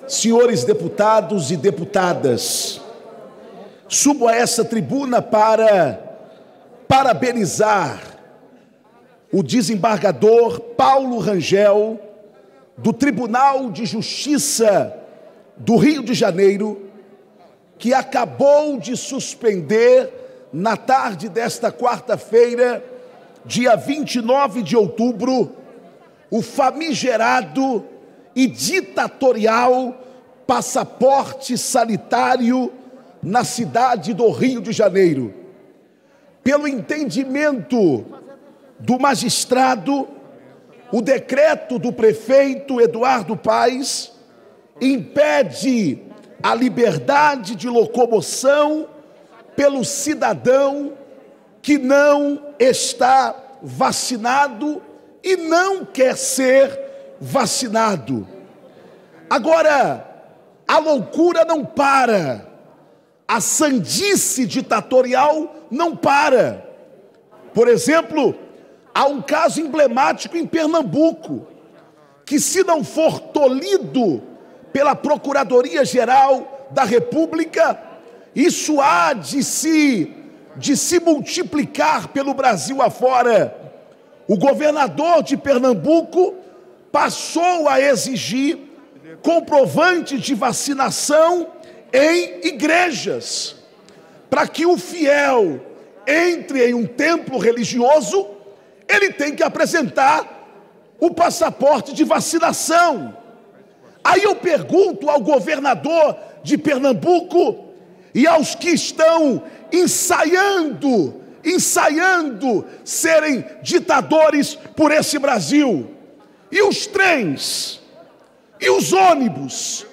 senhores deputados e deputadas, subo a essa tribuna para parabenizar o desembargador Paulo Rangel, do Tribunal de Justiça do Rio de Janeiro, que acabou de suspender, na tarde desta quarta-feira, dia 29 de outubro, o famigerado e ditatorial passaporte sanitário na cidade do Rio de Janeiro. Pelo entendimento do magistrado, o decreto do prefeito Eduardo Paes impede a liberdade de locomoção pelo cidadão que não está vacinado e não quer ser vacinado. Agora, a loucura não para, a sandice ditatorial não para. Por exemplo, há um caso emblemático em Pernambuco, que se não for tolhido pela Procuradoria-Geral da República, isso há de se multiplicar pelo Brasil afora. O governador de Pernambuco passou a exigir comprovante de vacinação em igrejas, para que o fiel entre em um templo religioso, ele tem que apresentar o passaporte de vacinação. Aí eu pergunto ao governador de Pernambuco e aos que estão ensaiando serem ditadores por esse Brasil: e os trens? E os ônibus?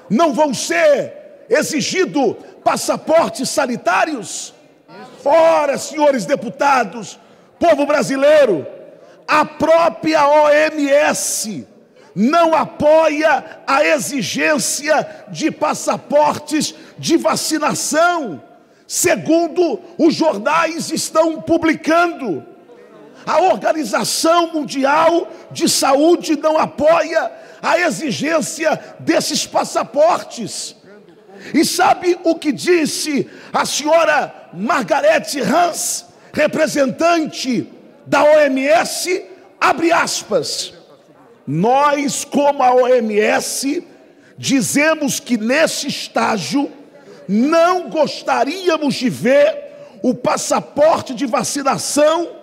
Não vão ser exigidos passaportes sanitários? Ora, senhores deputados, povo brasileiro, a própria OMS não apoia a exigência de passaportes de vacinação, segundo os jornais estão publicando. A Organização Mundial de Saúde não apoia a exigência desses passaportes. E sabe o que disse a senhora Margarete Hans, representante da OMS? Abre aspas: nós, como a OMS, dizemos que nesse estágio não gostaríamos de ver o passaporte de vacinação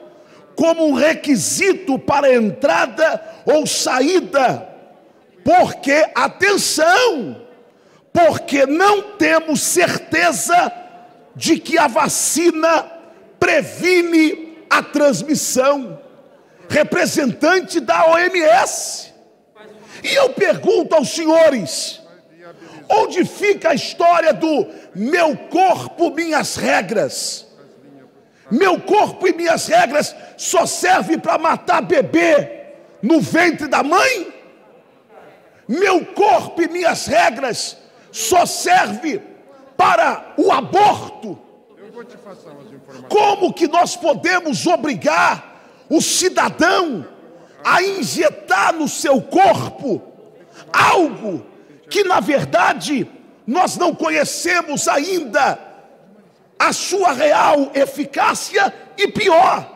como um requisito para entrada ou saída, porque, atenção, porque não temos certeza de que a vacina previne a transmissão. Representante da OMS. E eu pergunto aos senhores: onde fica a história do meu corpo, minhas regras? Meu corpo e minhas regras só serve para matar bebê no ventre da mãe? Meu corpo e minhas regras só serve para o aborto? Como que nós podemos obrigar o cidadão a injetar no seu corpo algo que, na verdade, nós não conhecemos ainda a sua real eficácia? E pior,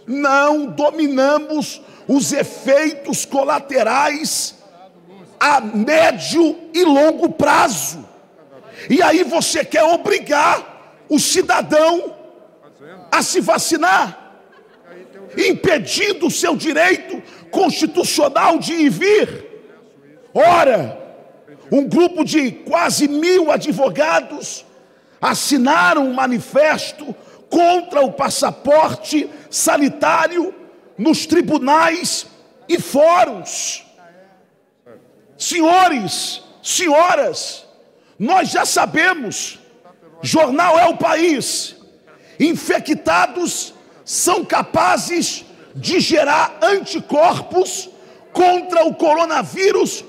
não dominamos os efeitos colaterais a médio e longo prazo. E aí você quer obrigar o cidadão a se vacinar, impedindo o seu direito constitucional de ir e vir. Ora, um grupo de quase 1000 advogados assinaram um manifesto contra o passaporte sanitário nos tribunais e fóruns. Senhores, senhoras, nós já sabemos, jornal É o País, infectados são capazes de gerar anticorpos contra o coronavírus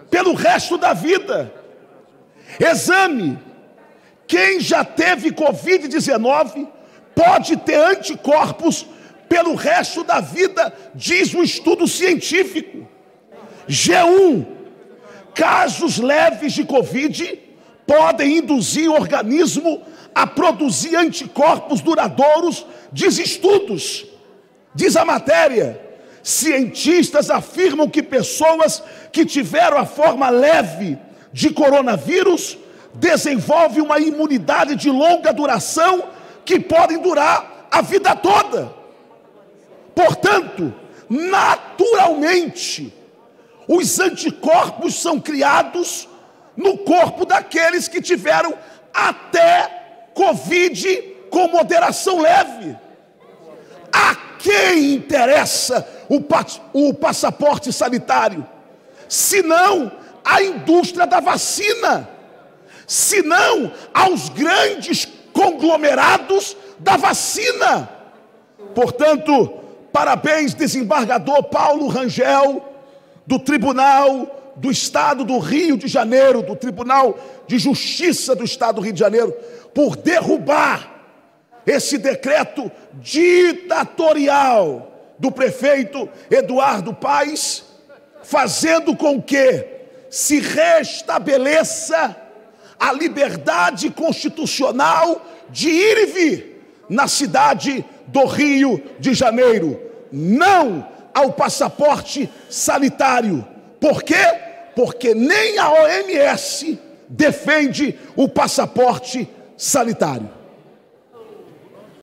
pelo resto da vida. Exame: quem já teve Covid-19 pode ter anticorpos pelo resto da vida, diz o estudo científico. G1: casos leves de Covid podem induzir o organismo a produzir anticorpos duradouros, diz estudos. Diz a matéria, cientistas afirmam que pessoas que tiveram a forma leve de coronavírus desenvolvem uma imunidade de longa duração que podem durar a vida toda. Portanto, naturalmente, os anticorpos são criados no corpo daqueles que tiveram até Covid com moderação leve. A quem interessa o passaporte sanitário? Senão a indústria da vacina, senão aos grandes conglomerados da vacina. Portanto, parabéns, desembargador Paulo Rangel, do Tribunal do Estado do Rio de Janeiro, do Tribunal de Justiça do Estado do Rio de Janeiro, por derrubar esse decreto ditatorial do prefeito Eduardo Paes, fazendo com que se restabeleça a liberdade constitucional de ir e vir na cidade do Rio de Janeiro. Não ao passaporte sanitário. Por quê? Porque nem a OMS defende o passaporte sanitário.